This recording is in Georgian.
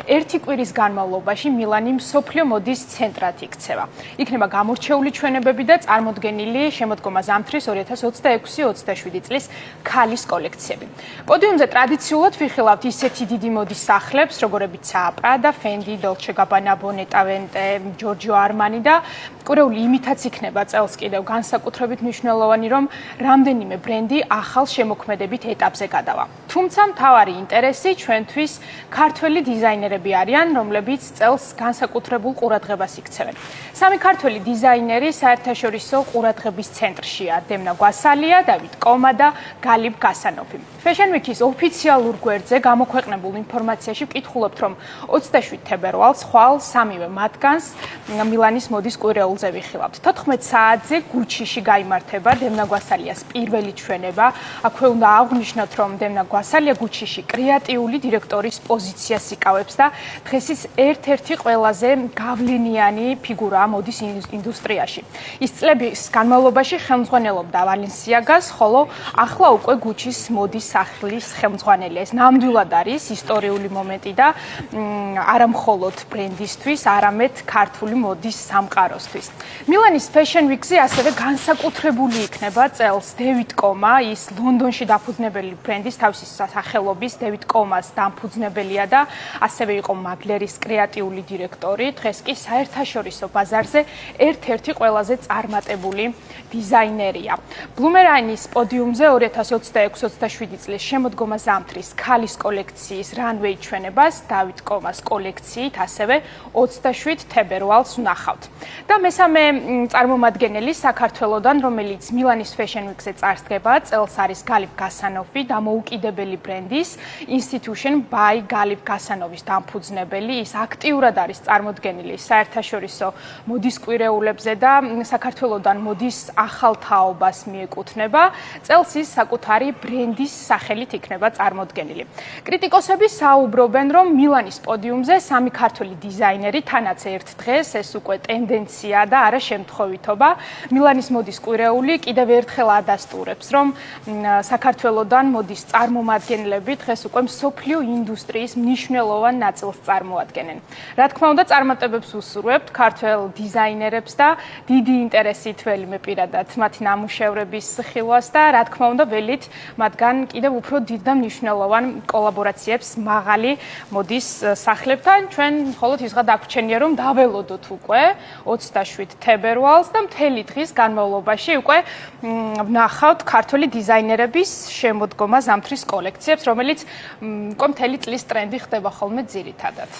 ერთი კვირის განმავლობაში მილანი მსოფლიო მოდის ცენტრად იქცევა. იქნება გამორჩეული ჩვენებები და წარმოდგენილი შემოდგომა ზამთრის 2026-27 წლის ქალის კოლექციები. პოდიუმზე ტრადიციულად ვიხილავთ ისეთი დიდი მოდის სახლებს, როგორებიცაა Prada, Fendi, Dolce & Gabbana, Boneta Vente, Giorgio Armani და კვირეული იმითაც იქნება წელს კიდევ განსაკუთრებით მნიშვნელოვანი, რომ რამდენიმე ბრენდი ახალ შემოქმედებით ეტაპზე გადავა. თუმცა მთავარი ინტერესი ჩვენთვის ქართველი დიზაინერები არიან, რომლებიც წელს განსაკუთრებულ ყურადღებას იქცევენ. სამი ქართველი დიზაინერი საერთაშორისო ყურადღების ცენტრშია: დემნა გვასალია, დავით კომა და გალიბ გასანოვი. Fashion Week-ის ოფიციალურ გვერდზე გამოქვეყნებულ ინფორმაციაში ვკითხულობთ, რომ 27 თებერვალს ხვალ სამივე მათგანს მილანის მოდის კვირეულზე ვიხილავთ. 14 საათზე გუჩიში გაიმართება დემნა გვასალიას პირველი ჩვენება. აქვე უნდა აღვნიშნოთ, რომ დემნა გვასალია გუჩიში კრეატიული დირექტორის პოზიციას იკავებს და დღეს ის ერთ-ერთი ყველაზე გავლენიანი ფიგურაა მოდის ინდუსტრიაში. ის წლების განმავლობაში ხელმძღვანელობდა ვალენსიაგას, ხოლო ახლა უკვე გუჩის მოდის სახლის ხელმძღვანელია. ეს ნამდვილად არის ისტორიული მომენტი და არა მხოლოდ ბრენდისთვის, არამედ ქართული მოდის სამყაროსთვის. მილანის Fashion Week-ზე ასევე განსაკუთრებული იქნება წელს დევიდ კომა, ის ლონდონში დაფუძნებელი ბრენდის თავისი სახელობის დევიდ კომას დამფუძნებელია და ასევე იყო მაგლერის კრეატიული დირექტორი. დღეს კი საერთაშორისო ბაზარზე ერთ-ერთი ყველაზე წარმატებული დიზაინერია. Bloomerang-ის პოდიუმზე 2026-27 წლის შემოდგომა ზამთრის ქალის კოლექციის რანვეი ჩვენებას დავით კომას კოლექციით ასევე 27 თებერვალს ვნახავთ. და მესამე წარმომადგენელი საქართველოდან, რომელიც მილანის Fashion Week-ზე წარსდგება, წელს არის გალიბ გასანოვი, დამოუკიდებელი ბრენდის Institution by გალიბ გასანოვის დამფუძნებელი. ის აქტიურად არის წარმოდგენილი საერთაშორისო მოდის კვირეულებზე და საქართველოდან მოდის ახალ თაობას მიეკუთვნება. წელს ის საკუთარი ბრენდის სახელით იქნება წარმოდგენილი. კრიტიკოსები საუბრობენ, რომ მილანის პოდიუმზე სამი ქართველი დიზაინერი თანაც ერთ დღეს, ეს უკვე ტენდენცია და არა შემთხვევითობა. მილანის მოდის კვირეული კიდევ ერთხელ ადასტურებს, რომ საქართველოდან მოდის წარმომადგენლები დღეს უკვე მსოფლიო ინდუსტრიის მნიშვნელოვან ნაწილს წარმოადგენენ. რა თქმა უნდა, წარმატებებს უსურვებთ ქართველ დიზაინერებს და დიდი ინტერესით ველიმე პირადად მათი ნამუშევრების ხილვას და რა თქმა უნდა, ველით მათგან კიდევ უფრო დიდ და მნიშვნელოვან კოლაბორაციებს მაღალი მოდის სახლებთან. ჩვენ მხოლოდ ისღა დაგვრჩენია, რომ დაველოდოთ უკვე 27 თებერვალს და მთელი დღის განმავლობაში უკვე ვნახავთ ქართველი დიზაინერების შემოდგომა ზამთრის კოლექციებს, რომელიც უკვე მთელი წლის ტრენდი ხდება ხოლმე ძირითადად.